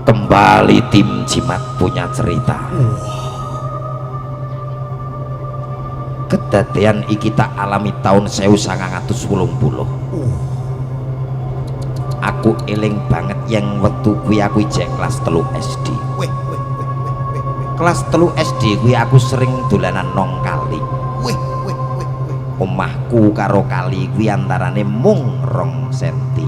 Kembali tim Jimat punya cerita. Kedadian iki tak alami tahun 1980. Aku eling banget yang wektu kuwi aku ijek kelas 3 SD. Kelas 3 SD kuwi aku sering dolanan nong kali. Omahku karo kali kuwi antarane mung 2 senti.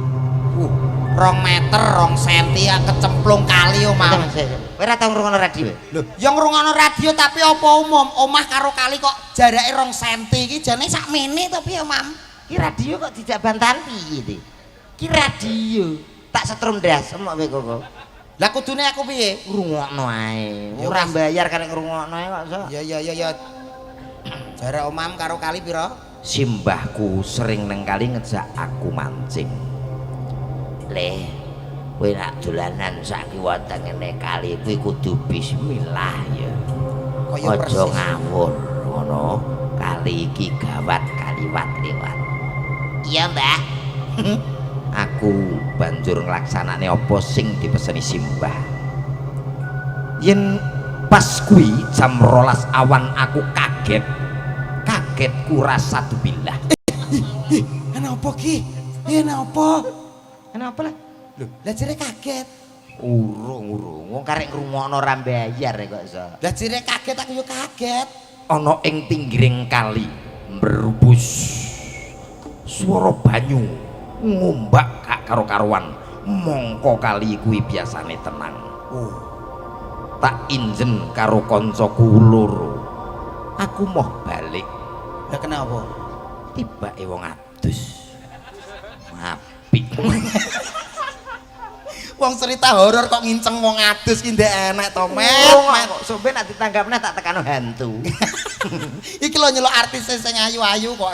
2 meter 2 senti ya kecemplung kali omah. Kowe ora tau ngrungokno radio? Lho, ya ngrungokno radio tapi apa umum? Omah karo kali kok jarake 2 senti iki jane sakmene to piye, Mam? Ki radio kok dijak bantahan piye iki? Ki radio tak setrum ndas emok kowe kok. Lah kudune aku piye? Ngrungokno ae. Ya Ora wis. bayar karek ngrungokno ae kok iso. Ya. Jarak omam karo kali pira? Simbahku sering neng kali ngejak aku mancing. Le, kowe nak dolanan sak kiwa tengene kali kuwi kudu bismillah ya. Kaya Aja persis. ngawur ngono. Kali iki gawat kaliwat liwat. Iya, Mbak. Aku banjur nglaksanane apa sing dipeseni Simbah. Yen pas kuwi jam 12 awan aku kaget kurasa billah. Kenapa ki? Kenapa? Kenapa lah? Lho, lah jere kaget. Urung wong karek ngrungokno ora bayar kok iso. Lah jere kaget aku yo kaget. Ana ing pinggiring kali mberubus swara banyu ngombak gak karo-karuan. Mongko kali kuwi biasane tenang. Tak injen karo koncoku loro. Aku mau balik. Lah kenapa? Tibake wong adus. Apik. Wong cerita horor kok nginceng wong adus ki ndek enek to, Met. Kok sampe nek ditanggapne tak tekano hantu. Iki lho nyeluk artis sing ayu-ayu kok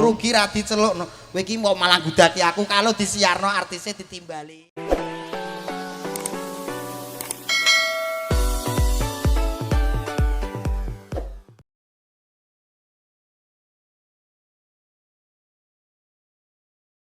rugi ra dicelukno. Kowe iki mau malah gudaki aku kalau disiarno artisnya ditimbali.